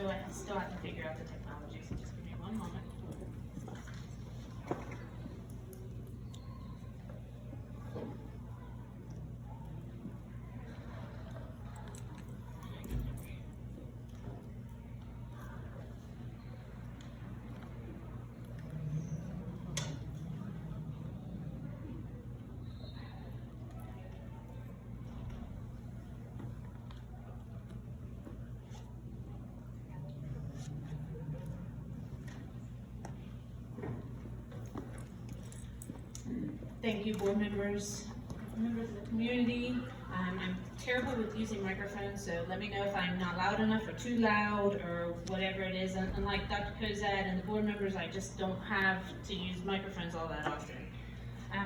so I still have to figure out the technology, so just give me one moment. Thank you, board members, members of the community. I'm terrible with using microphones, so let me know if I'm not loud enough or too loud or whatever it is. Unlike Dr. Kozad and the board members, I just don't have to use microphones all that often.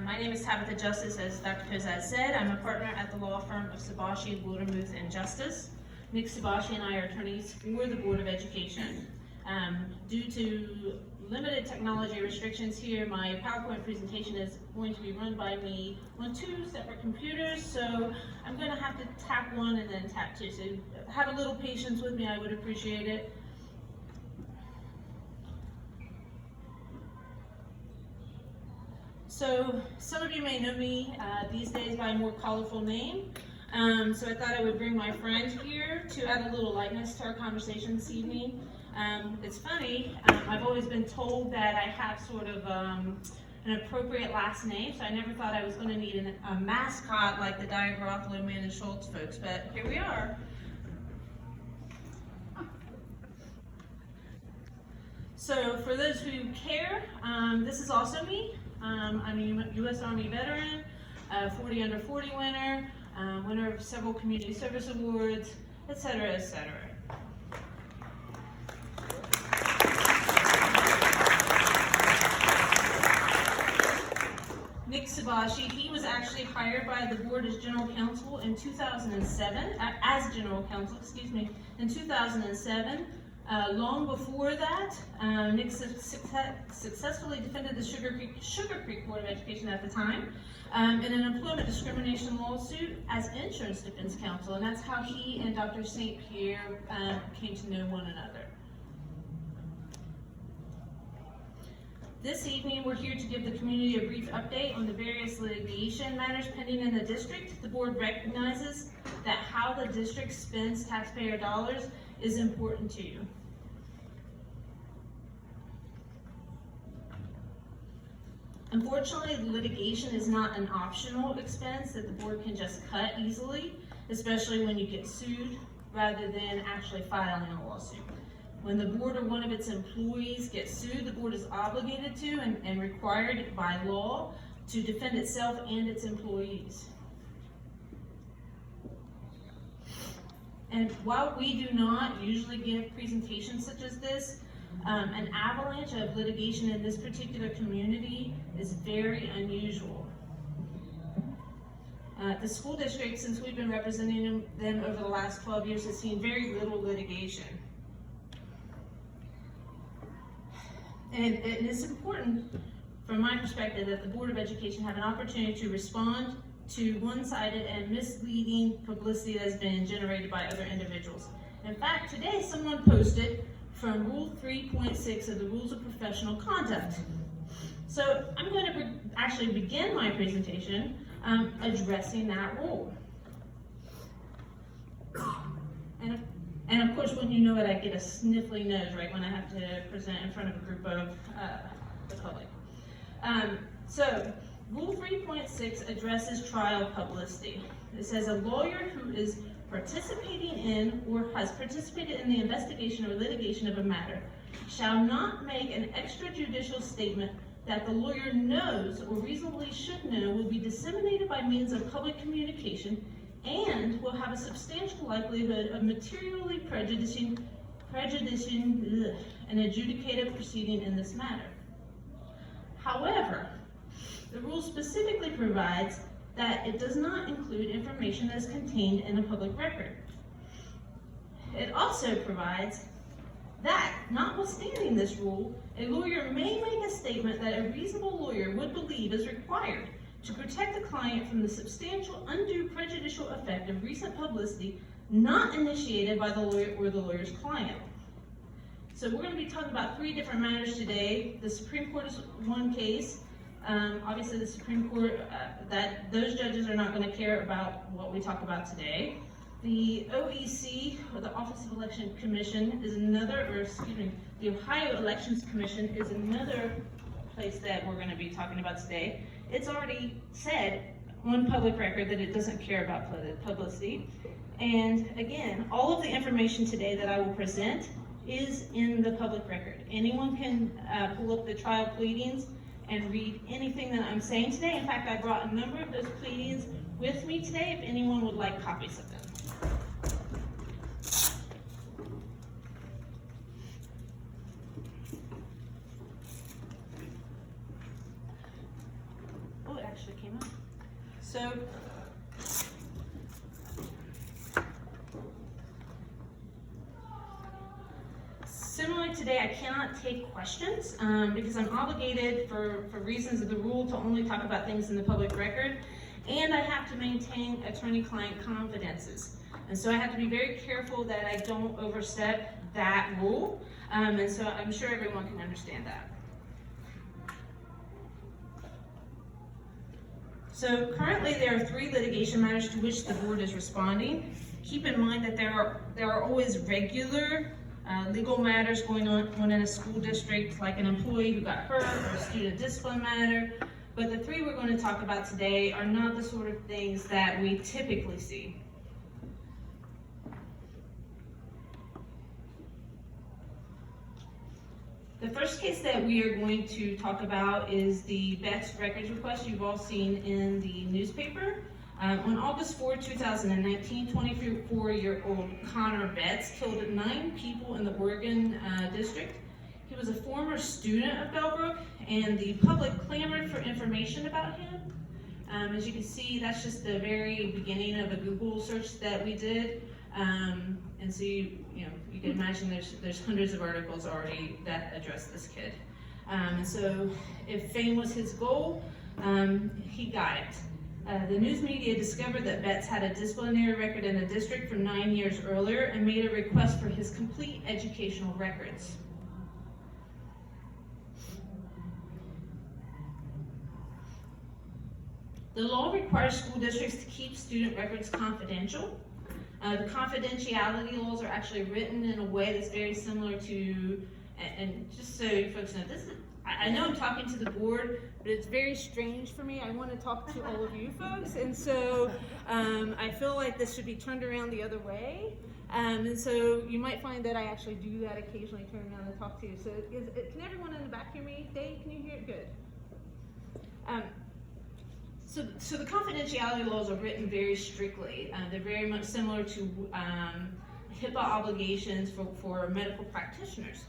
My name is Tabitha Justice, as Dr. Kozad said. I'm a partner at the law firm of Sabashi, Wildermuth & Justice. Nick Sabashi and I are attorneys for the Board of Education. Due to limited technology restrictions here, my PowerPoint presentation is going to be run by me on 2 separate computers, so I'm going to have to tap one and then tap 2. So have a little patience with me, I would appreciate it. So some of you may know me these days by a more colorful name. So I thought I would bring my friend here to add a little lightness to our conversation this evening. It's funny, I've always been told that I have sort of an appropriate last name, so I never thought I was going to need a mascot like the Dyer, Garofalo, Mann, and Schultz folks, but here we are. So for those who care, this is also me. I'm a U.S. Army veteran, 40 under 40 winner, winner of several community service awards, etc., etc. Nick Sabashi, he was actually hired by the board as general counsel in 2007, in 2007. Long before that, Nick successfully defended the Sugar Creek Board of Education at the time in an employment discrimination lawsuit as insurance defense counsel, and that's how he and Dr. St. Pierre came to know one another. This evening, we're here to give the community a brief update on the various litigation matters pending in the district. The board recognizes that how the district spends taxpayer dollars is important to you. Unfortunately, litigation is not an optional expense that the board can just cut easily, especially when you get sued rather than actually filing a lawsuit. When the board or one of its employees gets sued, the board is obligated to and required by law to defend itself and its employees. And while we do not usually give presentations such as this, an avalanche of litigation in this particular community is very unusual. The school district, since we've been representing them over the last 12 years, has seen very little litigation. And it is important, from my perspective, that the Board of Education have an opportunity to respond to one-sided and misleading publicity that has been generated by other individuals. In fact, today someone posted from Rule 3.6 of the Rules of Professional Conduct. So I'm going to actually begin my presentation addressing that rule. And of course, when you know it, I get a sniffly nose, right, when I have to present in front of a group of the public. So, Rule 3.6 addresses trial publicity. It says a lawyer who is participating in or has participated in the investigation or litigation of a matter shall not make an extrajudicial statement that the lawyer knows or reasonably should know will be disseminated by means of public communication and will have a substantial likelihood of materially prejudicing an adjudicative proceeding in this matter. However, the rule specifically provides that it does not include information that is contained in a public record. It also provides that, notwithstanding this rule, a lawyer may make a statement that a reasonable lawyer would believe is required to protect the client from the substantial undue prejudicial effect of recent publicity not initiated by the lawyer or the lawyer's client. So we're going to be talking about 3 different matters today. The Supreme Court is one case. Obviously the Supreme Court, that those judges are not going to care about what we talk about today. The OEC, or the Office of Election Commission, is another, or excuse me, the Ohio Elections Commission is another place that we're going to be talking about today. It's already said on public record that it doesn't care about publicity. And again, all of the information today that I will present is in the public record. Anyone can pull up the trial pleadings and read anything that I'm saying today. In fact, I brought a number of those pleadings with me today if anyone would like copies of them. Oh, it actually came up. So, similarly today, I cannot take questions because I'm obligated for reasons of the rule to only talk about things in the public record, and I have to maintain attorney-client confidences. And so I have to be very careful that I don't overstep that rule, and so I'm sure everyone can understand that. So currently there are 3 litigation matters to which the board is responding. Keep in mind that there are always regular legal matters going on in a school district, like an employee who got hurt or a student discipline matter. But the 3 we're going to talk about today are not the sort of things that we typically see. The first case that we are going to talk about is the Betts records request you've all seen in the newspaper. On August 4, 2019, 24-year-old Connor Betts killed 9 people in the Oregon district. He was a former student of Brook, and the public clamored for information about him. As you can see, that's just the very beginning of a Google search that we did. And so you can imagine there's hundreds of articles already that address this kid. And so if fame was his goal, he got it. The news media discovered that Betts had a disciplinary record in the district from 9 years earlier and made a request for his complete educational records. The law requires school districts to keep student records confidential. The confidentiality laws are actually written in a way that's very similar to, and just so you folks know, I know I'm talking to the board, but it's very strange for me. I want to talk to all of you folks, and so I feel like this should be turned around the other way. And so you might find that I actually do that occasionally, turn around and talk to you. So can everyone in the back hear me? Dave, can you hear it? Good. So the confidentiality laws are written very strictly. They're very much similar to HIPAA obligations for medical practitioners.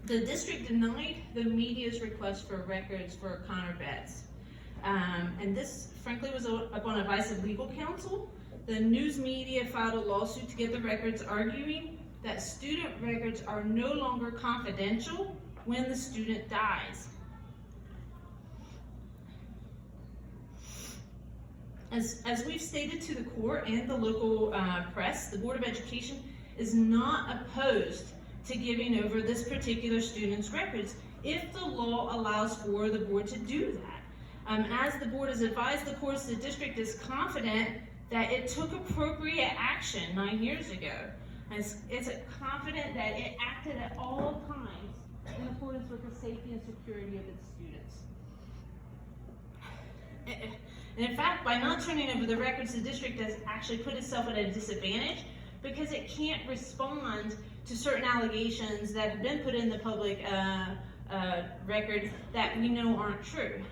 The district denied the media's request for records for Connor Betts. And this, frankly, was upon advice of legal counsel. The news media filed a lawsuit to get the records, arguing that student records are no longer confidential when the student dies. As we've stated to the court and the local press, the Board of Education is not opposed to giving over this particular student's records if the law allows for the board to do that. As the board has advised the courts, the district is confident that it took appropriate action 9 years ago. It's confident that it acted at all times in accordance with the safety and security of its students. And in fact, by not turning over the records, the district has actually put itself at a disadvantage because it can't respond to certain allegations that have been put in the public record that we know aren't true.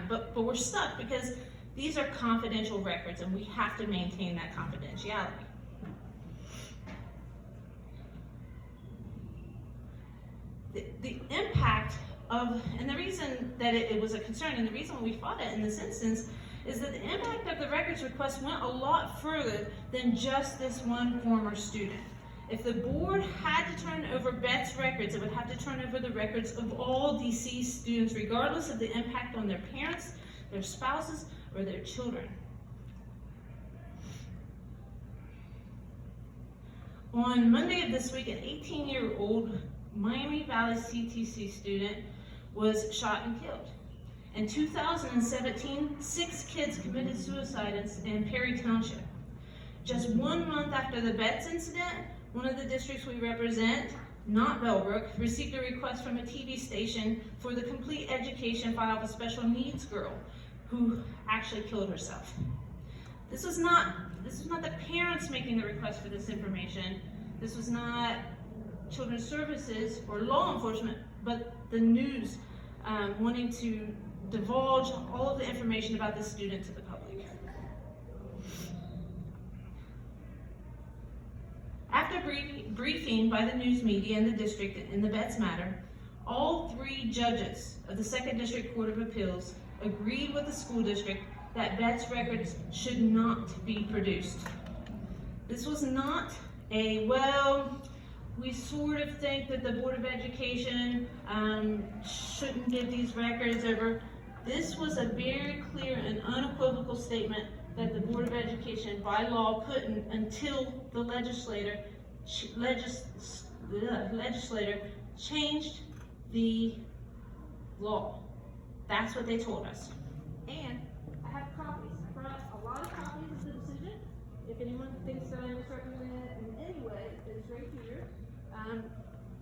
But we're stuck because these are confidential records and we have to maintain that confidentiality. The impact of, and the reason that it was a concern, and the reason we fought it in this instance, is that the impact of the records request went a lot further than just this one former student. If the board had to turn over Betts' records, it would have to turn over the records of all deceased students, regardless of the impact on their parents, their spouses, or their children. On Monday of this week, an 18-year-old Miami Valley CTC student was shot and killed. In 2017, 6 kids committed suicide in Perry Township. Just 1 month after the Betts incident, one of the districts we represent, not Brook, received a request from a TV station for the complete education file of a special needs girl who actually killed herself. This was not the parents making the request for this information. This was not Children's Services or law enforcement, but the news wanting to divulge all of the information about this student to the public. After briefing by the news media and the district in the Betts matter, all 3 judges of the 2nd District Court of Appeals agreed with the school district that Betts records should not be produced. This was not a, well, we sort of think that the Board of Education shouldn't give these records over. This was a very clear and unequivocal statement that the Board of Education by law put in until the legislator changed the law. That's what they told us. And I have copies. I brought a lot of copies of the decision. If anyone thinks that I misrepresented it in any way, it's right here.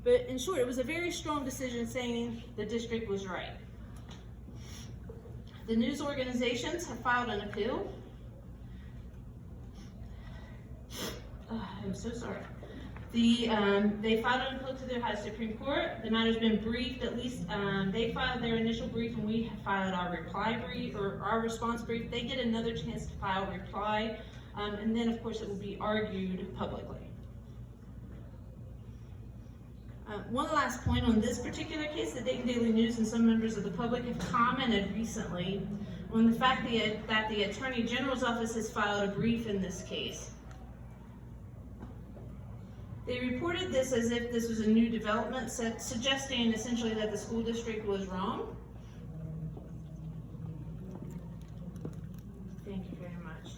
But in short, it was a very strong decision saying the district was right. The news organizations have filed an appeal. I'm so sorry. They filed an appeal to the Ohio Supreme Court. The matter's been briefed. At least they filed their initial brief, and we filed our reply brief or our response brief. They get another chance to file a reply, and then of course it will be argued publicly. One last point on this particular case: the Dayton Daily News and some members of the public have commented recently on the fact that the Attorney General's office has filed a brief in this case. They reported this as if this was a new development, suggesting essentially that the school district was wrong. Thank you very much.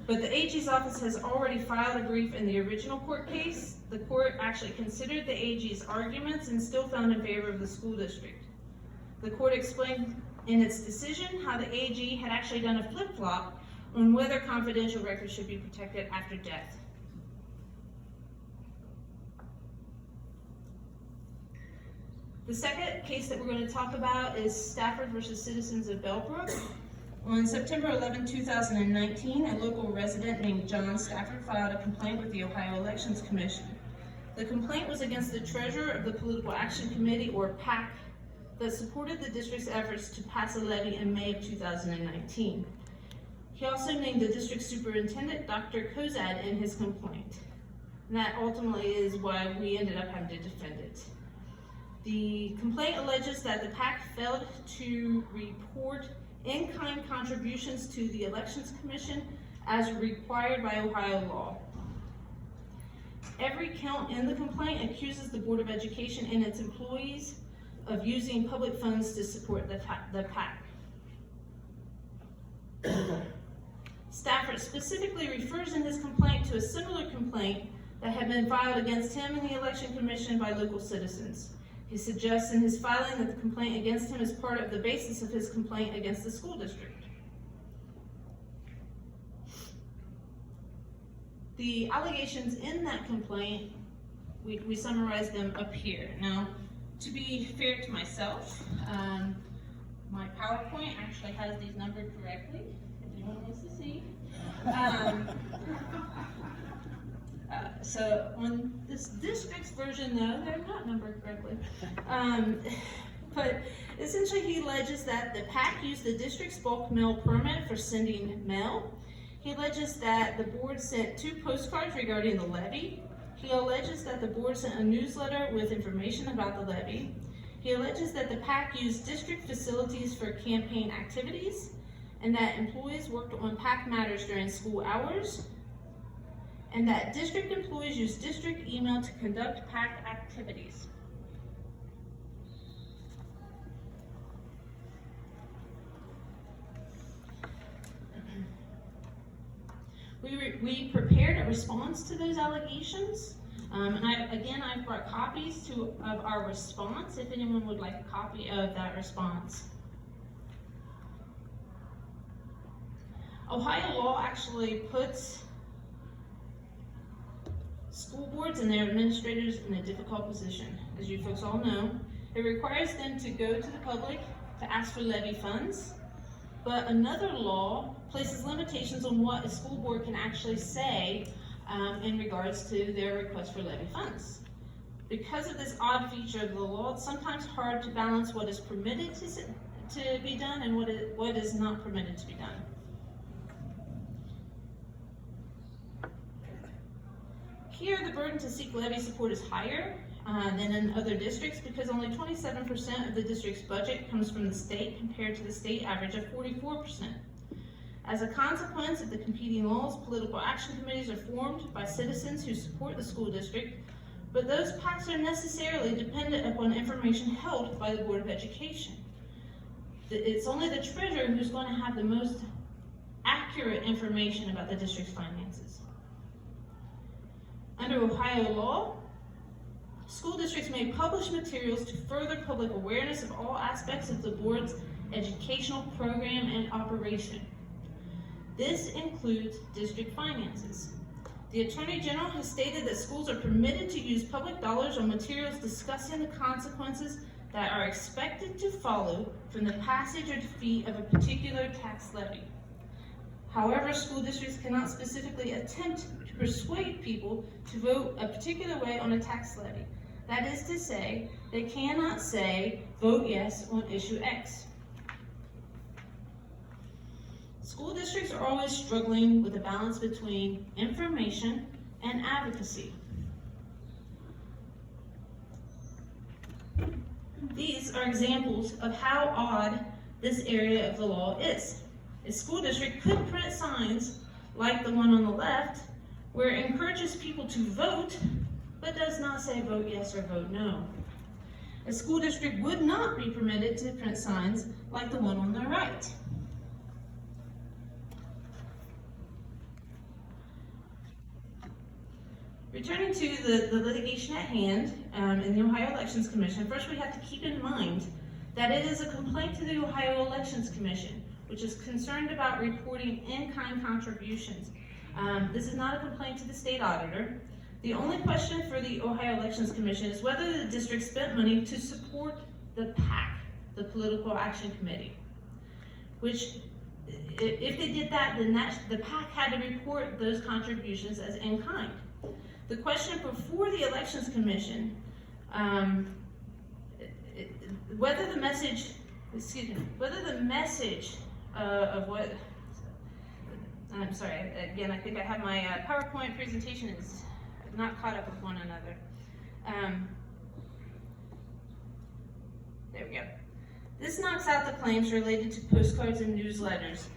But the AG's office has already filed a brief in the original court case. The court actually considered the AG's arguments and still found in favor of the school district. The court explained in its decision how the AG had actually done a flip-flop on whether confidential records should be protected after death. The second case that we're going to talk about is Stafford versus Citizens of Brook. On September 11, 2019, a local resident named John Stafford filed a complaint with the Ohio Elections Commission. The complaint was against the treasurer of the Political Action Committee, or PAC, that supported the district's efforts to pass a levy in May of 2019. He also named the district superintendent, Dr. Kozad, in his complaint. And that ultimately is why we ended up having to defend it. The complaint alleges that the PAC failed to report in-kind contributions to the Elections Commission as required by Ohio law. Every count in the complaint accuses the Board of Education and its employees of using public funds to support the PAC. Stafford specifically refers in his complaint to a similar complaint that had been filed against him in the Election Commission by local citizens. He suggests in his filing that the complaint against him is part of the basis of his complaint against the school district. The allegations in that complaint, we summarize them up here. Now, to be fair to myself, my PowerPoint actually has these numbered correctly, if anyone wants to see. So on this district's version, though, they're not numbered correctly. But essentially he alleges that the PAC used the district's bulk mail permit for sending mail. He alleges that the board sent 2 postcards regarding the levy. He alleges that the board sent a newsletter with information about the levy. He alleges that the PAC used district facilities for campaign activities, and that employees worked on PAC matters during school hours, and that district employees use district email to conduct PAC activities. We prepared a response to those allegations. And I've brought copies of our response if anyone would like a copy of that response. Ohio law actually puts school boards and their administrators in a difficult position. As you folks all know, it requires them to go to the public to ask for levy funds, but another law places limitations on what a school board can actually say in regards to their request for levy funds. Because of this odd feature of the law, it's sometimes hard to balance what is permitted to be done and what is not permitted to be done. Here, the burden to seek levy support is higher than in other districts because only 27% of the district's budget comes from the state compared to the state average of 44%. As a consequence of the competing laws, political action committees are formed by citizens who support the school district, but those PACs are necessarily dependent upon information held by the Board of Education. It's only the treasurer who's going to have the most accurate information about the district's finances. Under Ohio law, school districts may publish materials to further public awareness of all aspects of the board's educational program and operation. This includes district finances. The Attorney General has stated that schools are permitted to use public dollars on materials discussing the consequences that are expected to follow from the passage or defeat of a particular tax levy. However, school districts cannot specifically attempt to persuade people to vote a particular way on a tax levy. That is to say, they cannot say, vote yes on issue X. School districts are always struggling with a balance between information and advocacy. These are examples of how odd this area of the law is. A school district could print signs like the one on the left, where it encourages people to vote, but does not say vote yes or vote no. A school district would not be permitted to print signs like the one on the right. Returning to the litigation at hand in the Ohio Elections Commission, first we have to keep in mind that it is a complaint to the Ohio Elections Commission, which is concerned about reporting in-kind contributions. This is not a complaint to the state auditor. The only question for the Ohio Elections Commission is whether the district spent money to support the PAC, the Political Action Committee, which if they did that, then the PAC had to report those contributions as in-kind. The question before the Elections Commission, whether the message of what, I'm sorry, again, I think I have my PowerPoint presentation is not caught up with one another. There we go. This knocks out the claims related to postcards and newsletters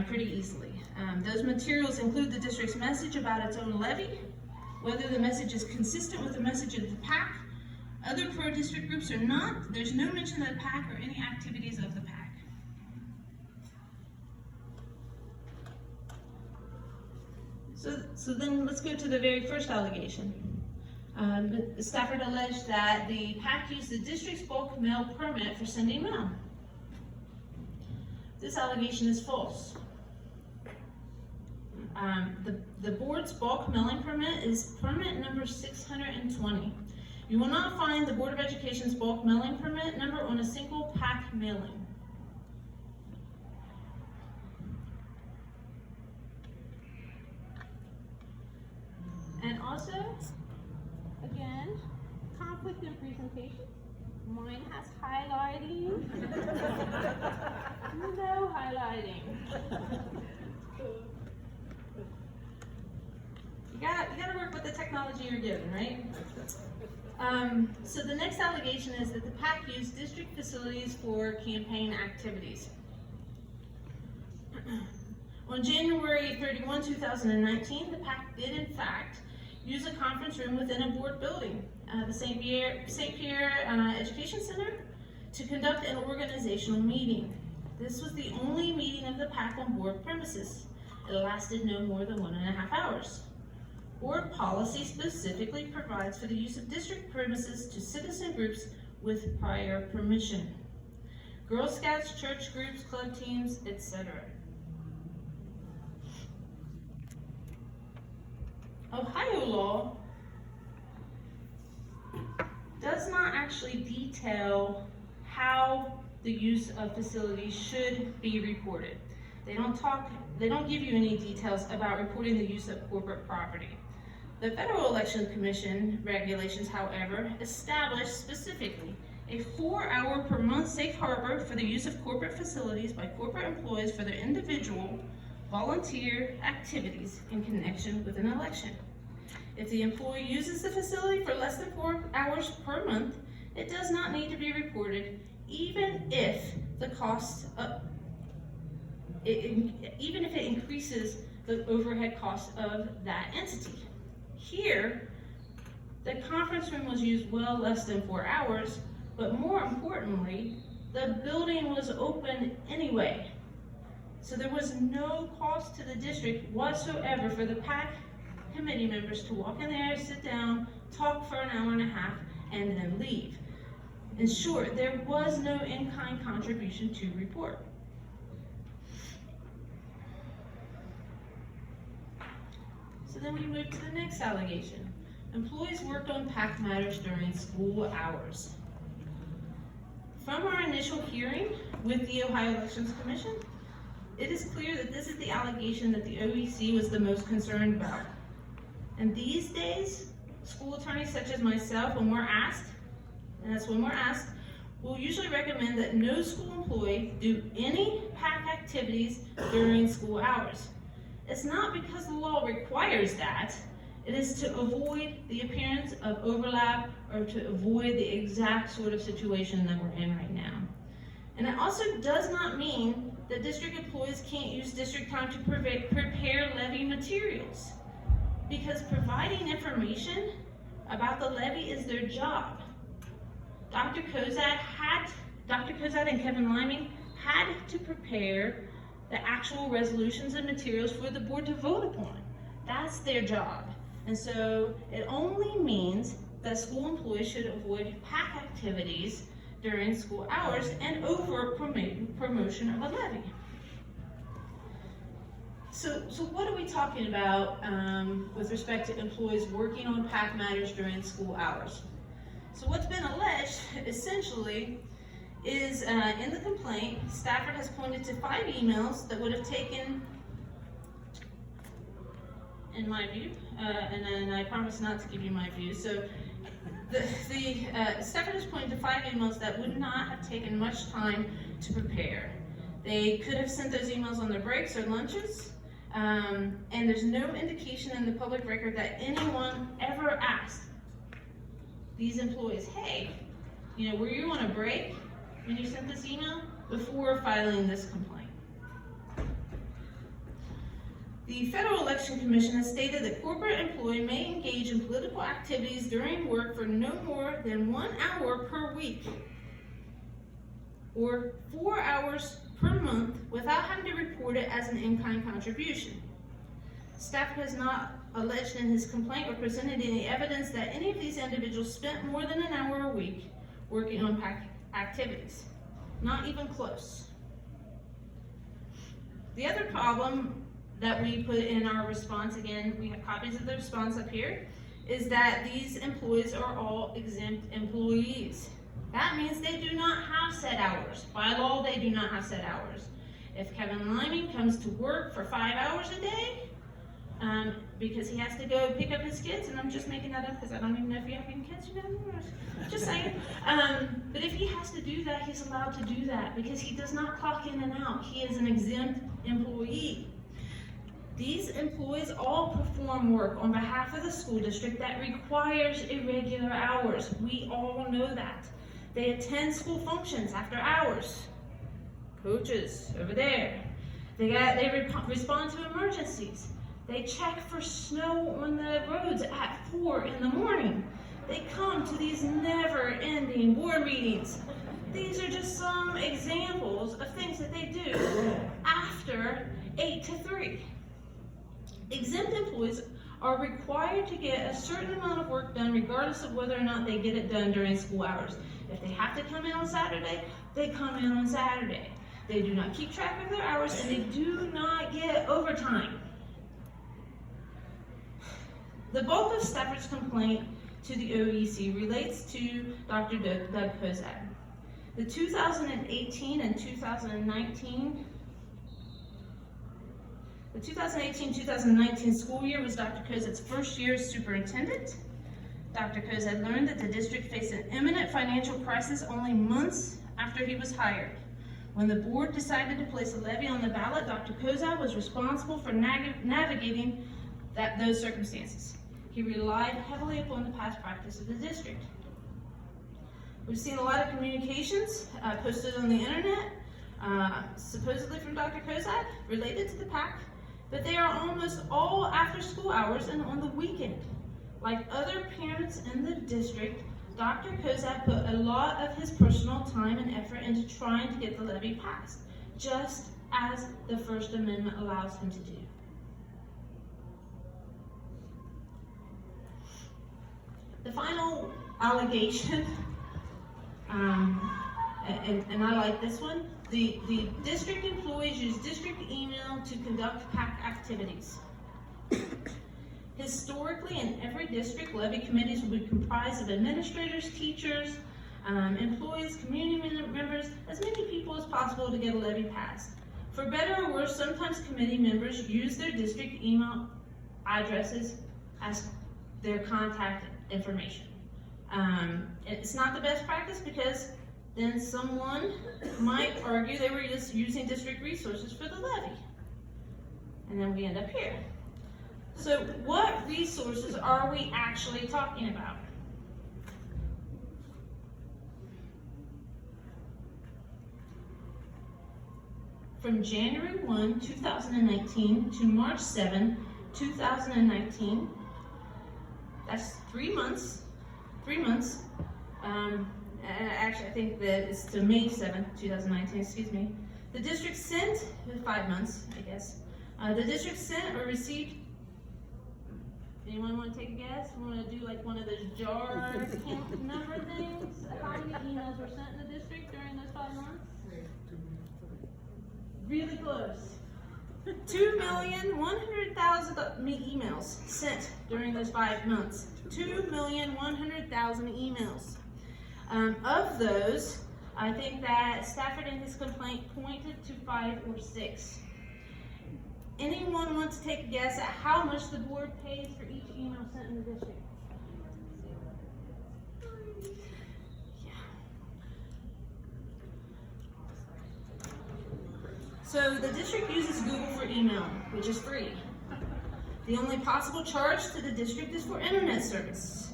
pretty easily. Those materials include the district's message about its own levy, whether the message is consistent with the message of the PAC, other pro-district groups or not. There's no mention of the PAC or any activities of the PAC. So then let's go to the very first allegation. Stafford alleged that the PAC used the district's bulk mail permit for sending mail. This allegation is false. The board's bulk mailing permit is permit number 620. You will not find the Board of Education's bulk mailing permit number on a single PAC mailing. And also, again, conflict in presentation. Mine has highlighting. No highlighting. You gotta work with the technology you're given, right? So the next allegation is that the PAC used district facilities for campaign activities. On January 31, 2019, the PAC did in fact use a conference room within a board building, the St. Pierre Education Center, to conduct an organizational meeting. This was the only meeting of the PAC on board premises. it lasted no more than 1.5 hours. Board policy specifically provides for the use of district premises to citizen groups with prior permission. Girl Scouts, church groups, club teams, etc. Ohio law does not actually detail how the use of facilities should be reported. They don't give you any details about reporting the use of corporate property. The Federal Election Commission regulations, however, establish specifically a 4-hour per month safe harbor for the use of corporate facilities by corporate employees for their individual volunteer activities in connection with an election. If the employee uses the facility for less than 4 hours per month, it does not need to be reported, even if the cost of even if it increases the overhead cost of that entity. Here, the conference room was used well less than 4 hours, but more importantly, the building was open anyway. So there was no cost to the district whatsoever for the PAC committee members to walk in there, sit down, talk for an hour and a half, and then leave. In short, there was no in-kind contribution to report. So then we move to the next allegation. Employees worked on PAC matters during school hours. From our initial hearing with the Ohio Elections Commission, it is clear that this is the allegation that the OEC was the most concerned about. And these days, school attorneys such as myself, when we're asked, and that's when we're asked, will usually recommend that no school employee do any PAC activities during school hours. It's not because the law requires that, it is to avoid the appearance of overlap or to avoid the exact sort of situation that we're in right now. And it also does not mean that district employees can't use district time to prepare levy materials, because providing information about the levy is their job. Dr. Kozad and Kevin Liming had to prepare the actual resolutions and materials for the board to vote upon. That's their job. And so it only means that school employees should avoid PAC activities during school hours and over promotion of a levy. So what are we talking about with respect to employees working on PAC matters during school hours? So what's been alleged, essentially, is in the complaint, Stafford has pointed to 5 emails that would have taken, in my view, and I promise not to give you my view. So Stafford has pointed to 5 emails that would not have taken much time to prepare. They could have sent those emails on their breaks or lunches, and there's no indication in the public record that anyone ever asked these employees, hey, were you on a break when you sent this email, before filing this complaint? The Federal Election Commission has stated that corporate employee may engage in political activities during work for no more than 1 hour per week or 4 hours per month without having to report it as an in-kind contribution. Stafford has not alleged in his complaint or presented any evidence that any of these individuals spent more than an hour a week working on PAC activities. Not even close. The other problem that we put in our response, again, we have copies of the response up here, is that these employees are all exempt employees. That means they do not have set hours. By law, they do not have set hours. If Kevin Liming comes to work for 5 hours a day, because he has to go pick up his kids, and I'm just making that up because I don't even know if you have any kids, just saying. But if he has to do that, he's allowed to do that because he does not clock in and out. He is an exempt employee. These employees all perform work on behalf of the school district that requires irregular hours. We all know that. They attend school functions after hours. Coaches over there. They respond to emergencies. They check for snow on the roads at 4 in the morning. They come to these never-ending board meetings. These are just some examples of things that they do after 8 to 3. Exempt employees are required to get a certain amount of work done regardless of whether or not they get it done during school hours. If they have to come in on Saturday, they come in on Saturday. They do not keep track of their hours, and they do not get overtime. The bulk of Stafford's complaint to the OEC relates to Dr. Doug Kozak. The 2018 and 2019 The 2018-2019 school year was Dr. Kozak's first year as superintendent. Dr. Kozak learned that the district faced an imminent financial crisis only months after he was hired. When the board decided to place a levy on the ballot, Dr. Kozak was responsible for navigating those circumstances. He relied heavily upon the past practice of the district. We've seen a lot of communications posted on the internet, supposedly from Dr. Kozak, related to the PAC, but they are almost all after school hours and on the weekend. Like other parents in the district, Dr. Kozak put a lot of his personal time and effort into trying to get the levy passed, just as the First Amendment allows him to do. The final allegation, and I like this one, the district employees use district email to conduct PAC activities. Historically, in every district, levy committees will be comprised of administrators, teachers, employees, community members, as many people as possible to get a levy passed. For better or worse, sometimes committee members use their district email addresses as their contact information. It's not the best practice because then someone might argue they were just using district resources for the levy. And then we end up here. So what resources are we actually talking about? From January 1, 2019 to March 7, 2019, that's 3 months. Actually, I think that it's to May 7, 2019, excuse me. The district sent, 5 months, I guess. The district sent or received, anyone want to take a guess? We want to do like one of those jar count number things? How many emails were sent in the district during those 5 months? Really close. 2,100,000 emails sent during those 5 months. 2,100,000 emails. Of those, I think that Stafford in his complaint pointed to 5 or 6. Anyone want to take a guess at how much the board pays for each email sent in the district? Yeah. So the district uses Google for email, which is free. The only possible charge to the district is for internet service.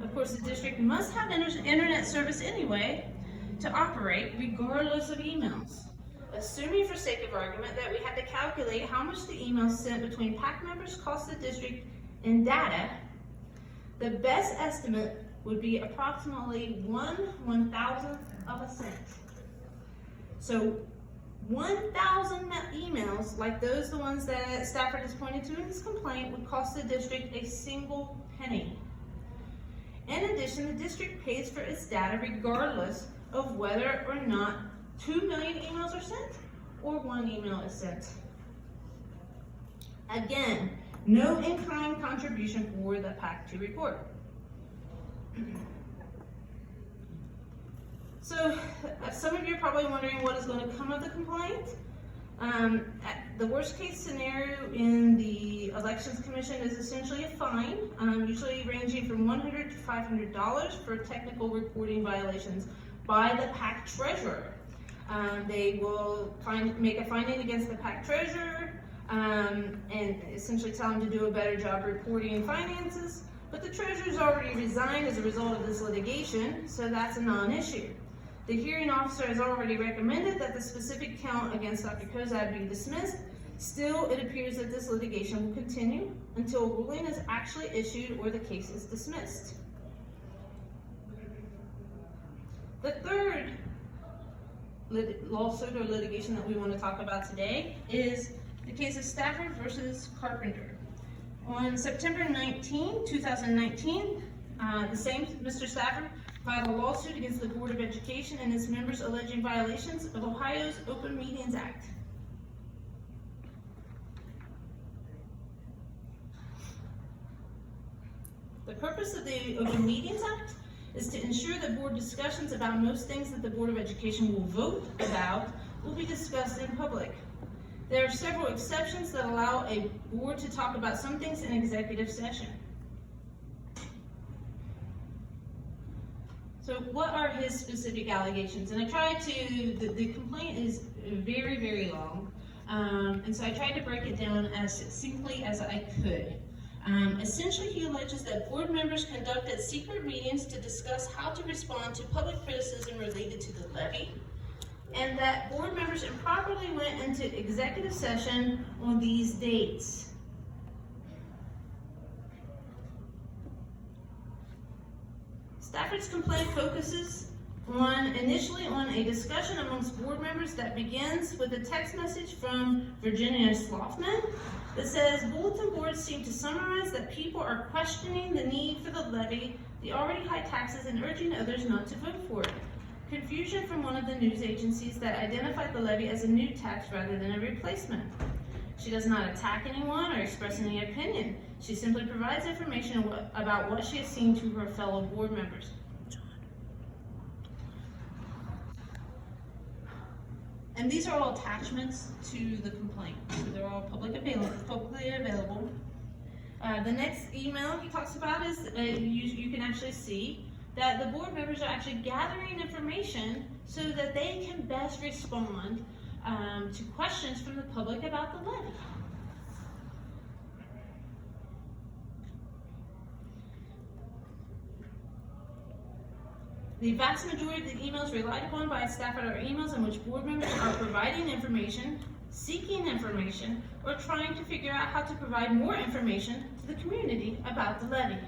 Of course, the district must have internet service anyway to operate, regardless of emails. Assuming for sake of argument that we had to calculate how much the emails sent between PAC members cost the district in data, the best estimate would be approximately 1/1000th of a cent. So 1,000 emails, like those the ones that Stafford has pointed to in his complaint, would cost the district a single penny. In addition, the district pays for its data regardless of whether or not 2 million emails are sent or 1 email is sent. Again, no in-kind contribution for the PAC-2 report. So, some of you are probably wondering what is going to come of the complaint. The worst case scenario in the Elections Commission is essentially a fine, usually ranging from $100 to $500 for technical reporting violations by the PAC treasurer. They will make a finding against the PAC treasurer and essentially tell him to do a better job reporting finances, but the treasurer's already resigned as a result of this litigation, so that's a non-issue. The hearing officer has already recommended that the specific count against Dr. Kozak be dismissed. Still, it appears that this litigation will continue until a ruling is actually issued or the case is dismissed. The third lawsuit or litigation that we want to talk about today is the case of Stafford versus Carpenter. On September 19, 2019, the same Mr. Stafford filed a lawsuit against the Board of Education and its members alleging violations of Ohio's Open Meetings Act. The purpose of the Open Meetings Act is to ensure that board discussions about most things that the Board of Education will vote about will be discussed in public. There are several exceptions that allow a board to talk about some things in executive session. So what are his specific allegations? And I tried to, the complaint is very, very long, and so I tried to break it down as succinctly as I could. Essentially, he alleges that board members conducted secret meetings to discuss how to respond to public criticism related to the levy, and that board members improperly went into executive session on these dates. Stafford's complaint focuses initially on a discussion amongst board members that begins with a text message from Virginia Slothman that says, bulletin boards seem to summarize that people are questioning the need for the levy, the already high taxes, and urging others not to vote for it. Confusion from one of the news agencies that identified the levy as a new tax rather than a replacement. She does not attack anyone or express any opinion. She simply provides information about what she has seen to her fellow board members. And these are all attachments to the complaint. So they're all publicly available. The next email he talks about is, you can actually see that the board members are actually gathering information so that they can best respond to questions from the public about the levy. The vast majority of the emails relied upon by Stafford are emails in which board members are providing information, seeking information, or trying to figure out how to provide more information to the community about the levy.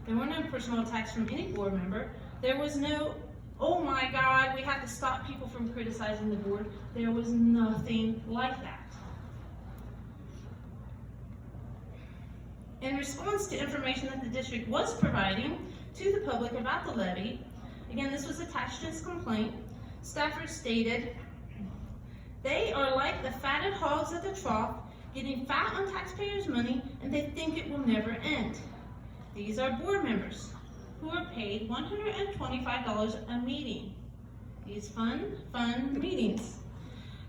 There were no personal attacks from any board member. There was no, oh my God, we have to stop people from criticizing the board. There was nothing like that. In response to information that the district was providing to the public about the levy, again, this was attached to his complaint, Stafford stated, they are like the fatted hogs at the trough, getting fat on taxpayers' money, and they think it will never end. These are board members who are paid $125 a meeting. These fun meetings.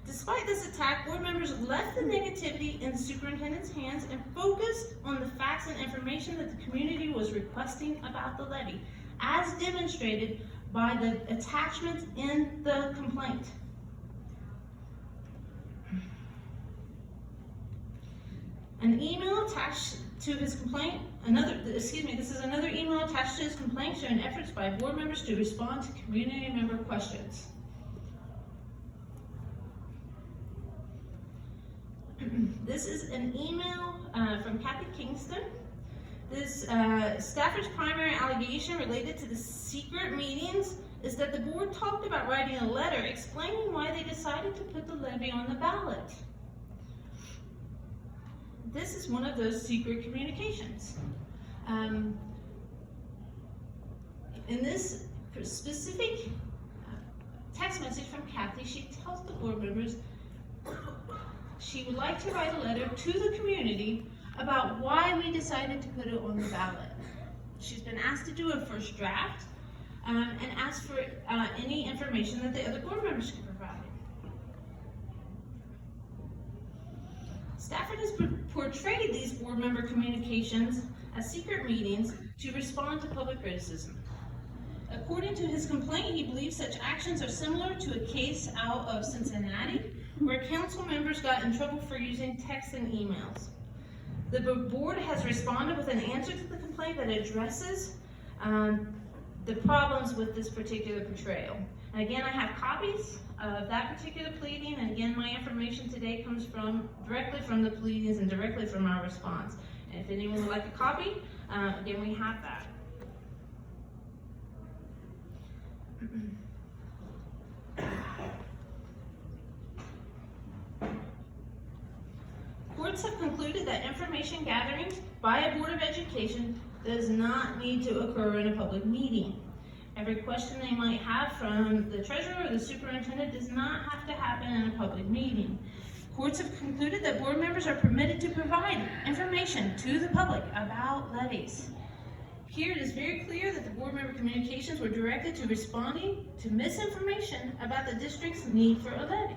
Despite this attack, board members left the negativity in the superintendent's hands and focused on the facts and information that the community was requesting about the levy, as demonstrated by the attachments in the complaint. An email attached to his complaint, this is another email attached to his complaint showing efforts by board members to respond to community member questions. This is an email from Kathy Kingston. This Stafford's primary allegation related to the secret meetings is that the board talked about writing a letter explaining why they decided to put the levy on the ballot. This is one of those secret communications. In this specific text message from Kathy, she tells the board members she would like to write a letter to the community about why we decided to put it on the ballot. She's been asked to do a first draft and asked for any information that the other board members could provide. Stafford has portrayed these board member communications as secret meetings to respond to public criticism. According to his complaint, he believes such actions are similar to a case out of Cincinnati where council members got in trouble for using text and emails. The board has responded with an answer to the complaint that addresses the problems with this particular portrayal. And again, I have copies of that particular pleading, and again, my information today comes directly from the pleadings and directly from our response. And if anyone would like a copy, again, we have that. Courts courts have concluded that information gathering by a Board of Education does not need to occur in a public meeting. Every question they might have from the treasurer or the superintendent does not have to happen in a public meeting. Courts have concluded that board members are permitted to provide information to the public about levies. Here it is very clear that the board member communications were directed to responding to misinformation about the district's need for a levy.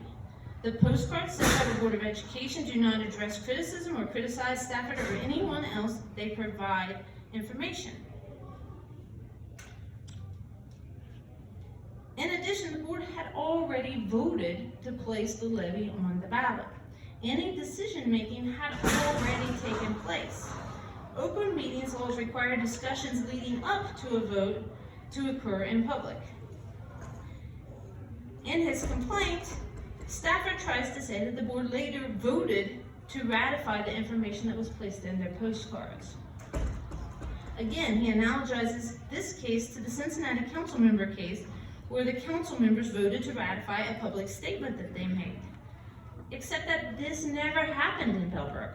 The postcards sent by the Board of Education do not address criticism or criticize Stafford or anyone else. They provide information. In addition, the board had already voted to place the levy on the ballot. Any decision-making had already taken place. Open meetings laws require discussions leading up to a vote to occur in public. In his complaint, Stafford tries to say that the board later voted to ratify the information that was placed in their postcards. Again, he analogizes this case to the Cincinnati council member case, where the council members voted to ratify a public statement that they made. Except that this never happened in Brook.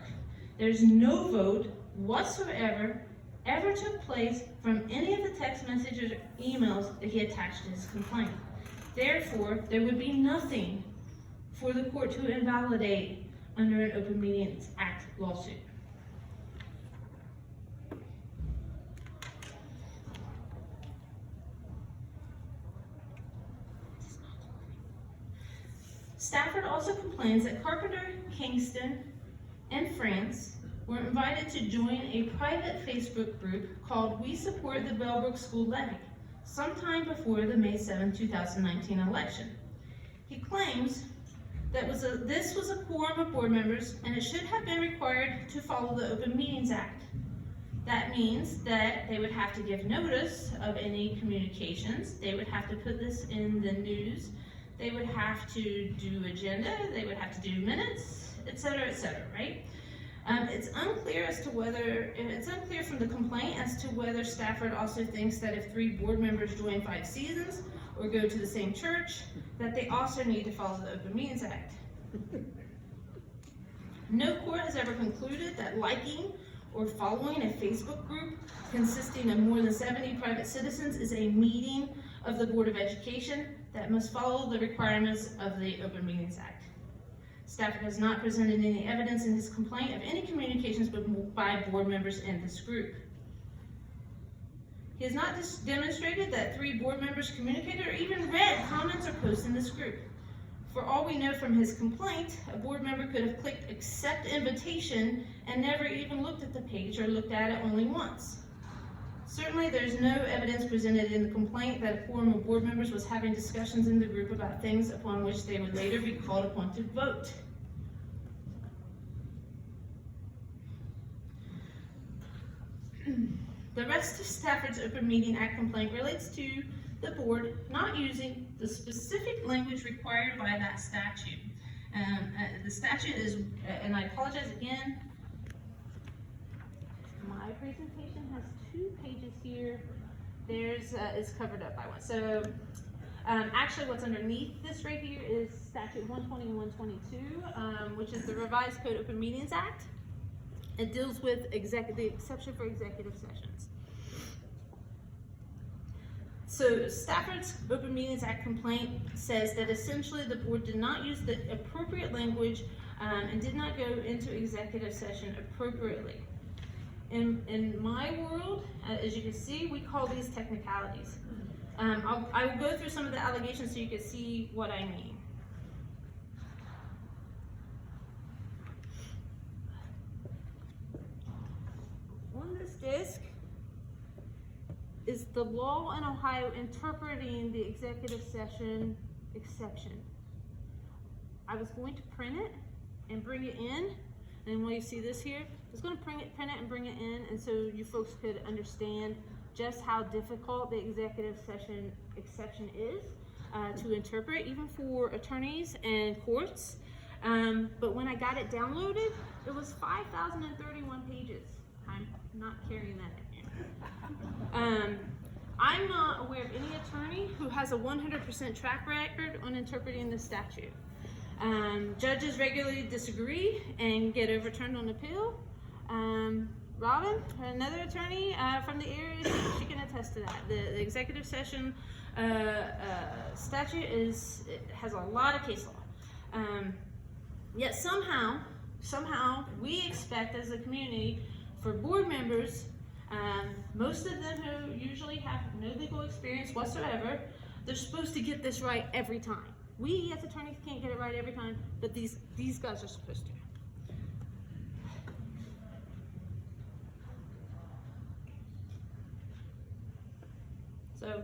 There's no vote whatsoever ever took place from any of the text messages or emails that he attached to his complaint. Therefore, there would be nothing for the court to invalidate under an Open Meetings Act lawsuit. Stafford also complains that Carpenter, Kingston, and France were invited to join a private Facebook group called We Support the Bellbrook School Levy, sometime before the May 7, 2019 election. He claims that this was a quorum of board members and it should have been required to follow the Open Meetings Act. That means that they would have to give notice of any communications, they would have to put this in the news, they would have to do agenda, they would have to do minutes, etc., right? It's unclear from the complaint as to whether Stafford also thinks that if 3 board members join 5 seasons or go to the same church, that they also need to follow the Open Meetings Act. No court has ever concluded that liking or following a Facebook group consisting of more than 70 private citizens is a meeting of the Board of Education that must follow the requirements of the Open Meetings Act. Stafford has not presented any evidence in his complaint of any communications by board members in this group. He has not demonstrated that 3 board members communicated or even read comments or posts in this group. For all we know from his complaint, a board member could have clicked accept invitation and never even looked at the page or looked at it only once. Certainly, there's no evidence presented in the complaint that a quorum of board members was having discussions in the group about things upon which they would later be called upon to vote. The rest of Stafford's Open Meeting Act complaint relates to the board not using the specific language required by that statute. The statute is, and I apologize again, my presentation has 2 pages here. There's is covered up by one. So actually what's underneath this right here is statute 120 and 122, which is the Revised Code Open Meetings Act. It deals with the exception for executive sessions. So Stafford's Open Meetings Act complaint says that essentially the board did not use the appropriate language and did not go into executive session appropriately. In my world, as you can see, we call these technicalities. I will go through some of the allegations so you can see what I mean. On this disc is the law in Ohio interpreting the executive session exception. I was going to print it and bring it in, and when you see this here, I was going to print it and bring it in, and so you folks could understand just how difficult the executive session exception is to interpret, even for attorneys and courts. But when I got it downloaded, it was 5,031 pages. I'm not carrying that in here. I'm not aware of any attorney who has a 100% track record on interpreting the statute. Judges regularly disagree and get overturned on appeal. Robin, another attorney from the area, she can attest to that. The executive session statute has a lot of case law. Yet somehow we expect as a community for board members, most of them who usually have no legal experience whatsoever, they're supposed to get this right every time. We as attorneys can't get it right every time, but these guys are supposed to. So,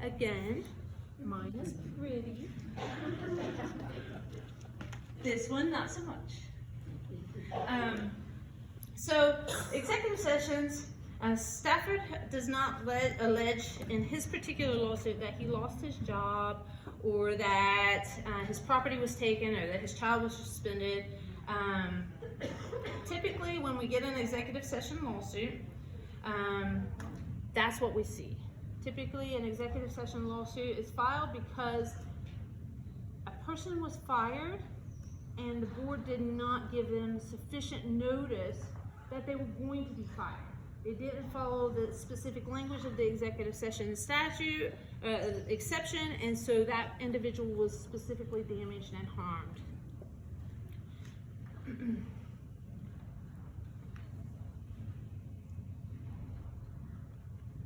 again, mine is pretty. This one, not so much. So, executive sessions, Stafford does not allege in his particular lawsuit that he lost his job or that his property was taken or that his child was suspended. Typically, when we get an executive session lawsuit, that's what we see. Typically, an executive session lawsuit is filed because a person was fired and the board did not give them sufficient notice that they were going to be fired. They didn't follow the specific language of the executive session statute exception, and so that individual was specifically damaged and harmed.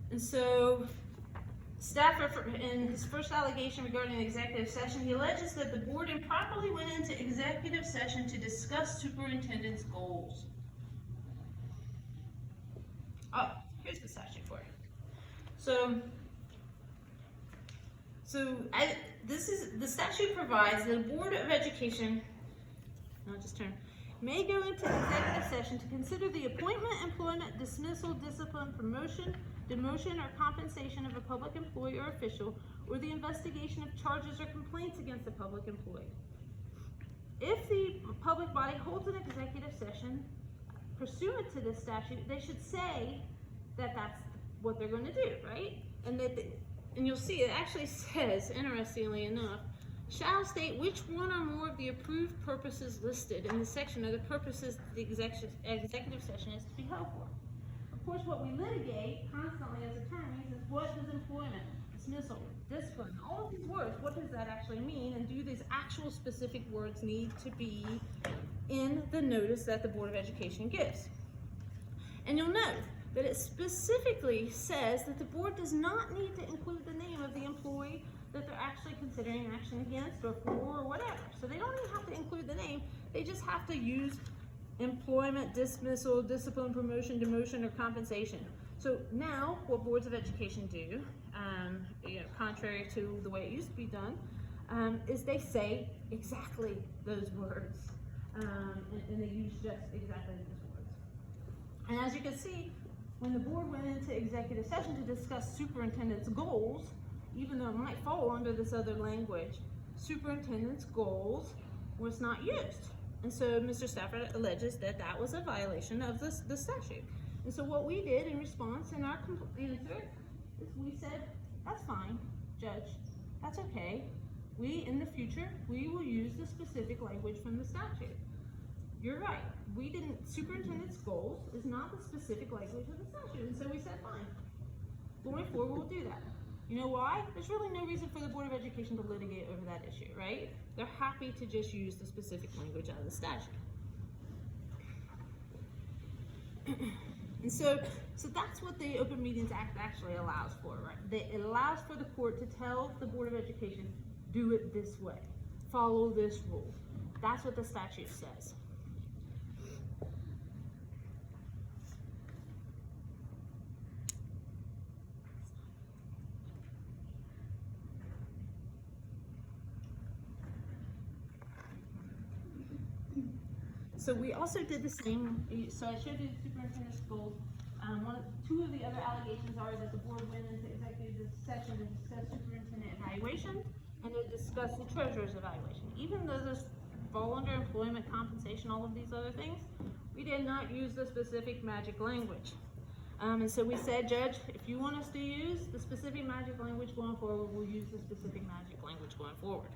And so Stafford, in his first allegation regarding the executive session, he alleges that the board improperly went into executive session to discuss superintendent's goals. Oh, here's the statute for it. The statute provides that a board of education, may go into executive session to consider the appointment, employment, dismissal, discipline, promotion, demotion, or compensation of a public employee or official, or the investigation of charges or complaints against a public employee. If the public body holds an executive session pursuant to this statute, they should say that that's what they're going to do, right? And you'll see it actually says, interestingly enough, shall state which one or more of the approved purposes listed in the section are the purposes the executive session is to be held for. Of course, what we litigate constantly as attorneys is what does employment, dismissal, discipline, all of these words, what does that actually mean, and do these actual specific words need to be in the notice that the Board of Education gives? And you'll note that it specifically says that the board does not need to include the name of the employee that they're actually considering action against or for or whatever. So they don't even have to include the name, they just have to use employment, dismissal, discipline, promotion, demotion, or compensation. So now what boards of education do, contrary to the way it used to be done, is they say exactly those words, and they use just exactly those words. And as you can see, when the board went into executive session to discuss superintendent's goals, even though it might fall under this other language, superintendent's goals was not used. And so Mr. Stafford alleges that that was a violation of the statute. And so what we did in response in our answer is we said, that's fine, Judge, that's okay. In the future, we will use the specific language from the statute. You're right, superintendent's goals is not the specific language of the statute. And so we said, fine, going forward, we'll do that. You know why? There's really no reason for the Board of Education to litigate over that issue, right? They're happy to just use the specific language out of the statute. And so that's what the Open Meetings Act actually allows for, right? It allows for the court to tell the Board of Education, do it this way, follow this rule. That's what the statute says. So we also did the same. So I showed you the superintendent's goals. Two of the other allegations are that the board went into executive session to discuss superintendent evaluation and to discuss the treasurer's evaluation. Even though those fall under employment, compensation, all of these other things, we did not use the specific magic language. And so we said, Judge, if you want us to use the specific magic language going forward, we'll use the specific magic language going forward.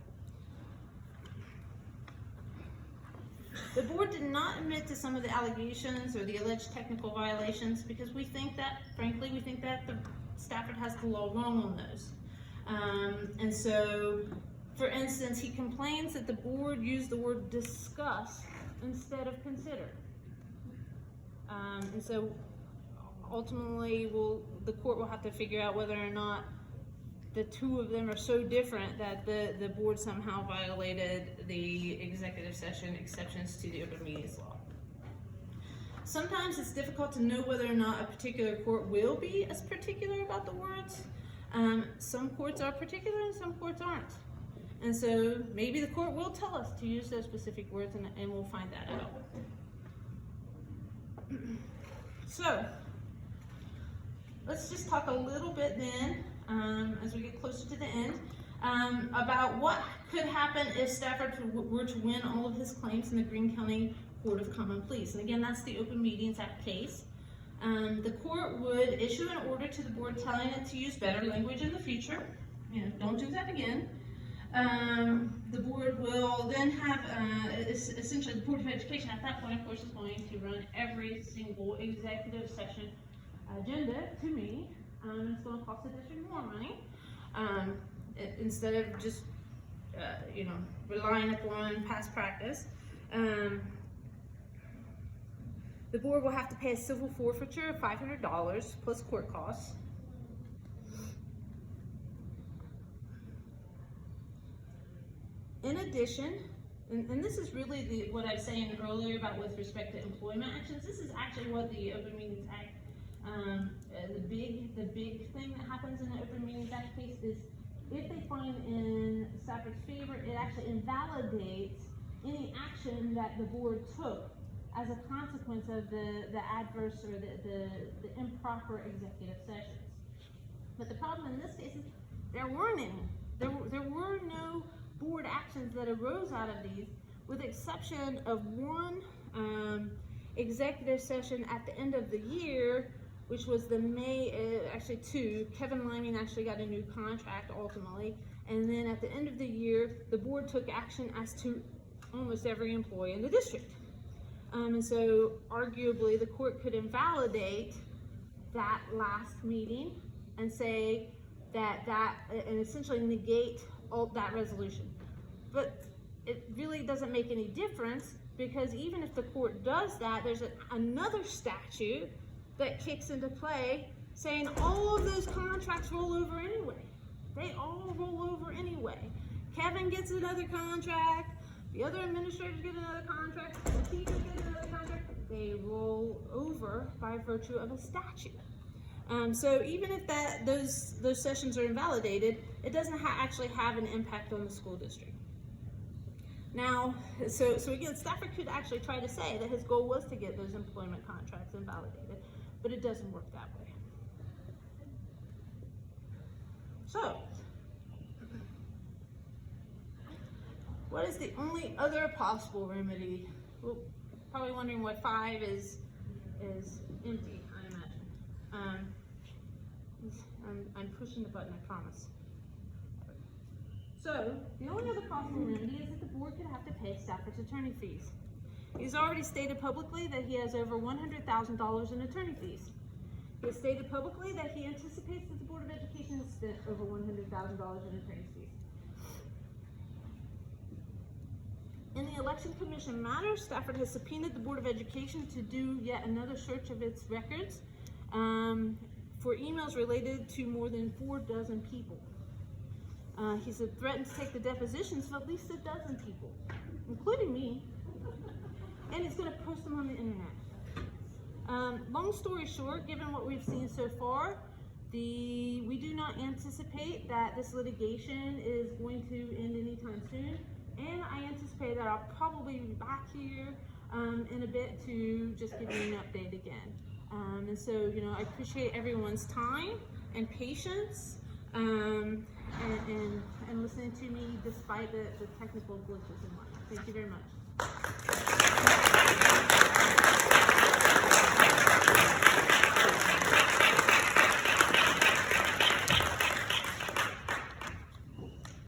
The board did not admit to some of the allegations or the alleged technical violations because we think that, frankly, the Stafford has the law wrong on those. And so, for instance, he complains that the board used the word discuss instead of consider. And so, ultimately, the court will have to figure out whether or not the two of them are so different that the board somehow violated the executive session exceptions to the open meetings law. Sometimes it's difficult to know whether or not a particular court will be as particular about the words. Some courts are particular and some courts aren't. And so maybe the court will tell us to use those specific words, and we'll find that out. So, let's just talk a little bit then, as we get closer to the end, about what could happen if Stafford were to win all of his claims in the Greene County Court of Common Pleas. And again, that's the Open Meetings Act case. The court would issue an order to the board telling it to use better language in the future. Don't do that again. The board will then have, essentially the Board of Education at that point, of course, is going to run every single executive session agenda to me. It's going to cost the district more money. Instead of just, relying upon past practice. The board will have to pay a civil forfeiture of $500 plus court costs. In addition, and this is really what I was saying earlier about with respect to employment actions, this is actually what the Open Meetings Act, the big thing that happens in the Open Meetings Act case is if they find in Stafford's favor, it actually invalidates any action that the board took as a consequence of the adverse or the improper executive sessions. But the problem in this case is there weren't any. There were no board actions that arose out of these, with the exception of one executive session at the end of the year, which was the actually two. Kevin Liming actually got a new contract ultimately, and then at the end of the year, the board took action as to almost every employee in the district. And so arguably the court could invalidate that last meeting and say and essentially negate all that resolution. But it really doesn't make any difference, because even if the court does that, there's another statute that kicks into play saying all of those contracts roll over anyway. They all roll over anyway. Kevin gets another contract, the other administrators get another contract, the teachers get another contract. They roll over by virtue of a statute. So even if those sessions are invalidated, it doesn't actually have an impact on the school district. Now, so again, Stafford could actually try to say that his goal was to get those employment contracts invalidated, but it doesn't work that way. So, what is the only other possible remedy? Well, probably wondering why 5 is empty, I imagine. I'm pushing the button, I promise. So, the only other possible remedy is that the board could have to pay Stafford's attorney fees. He's already stated publicly that he has over $100,000 in attorney fees. He has stated publicly that he anticipates that the Board of Education has spent over $100,000 in attorney fees. In the Election Commission matter, Stafford has subpoenaed the Board of Education to do yet another search of its records for emails related to more than 4 dozen people. He's threatened to take the depositions of at least 12 people, including me, and he's going to post them on the internet. Long story short, given what we've seen so far, we do not anticipate that this litigation is going to end anytime soon, and I anticipate that I'll probably be back here in a bit to just give you an update again. And so, I appreciate everyone's time and patience. And listening to me despite the technical glitches and whatnot. Thank you very much.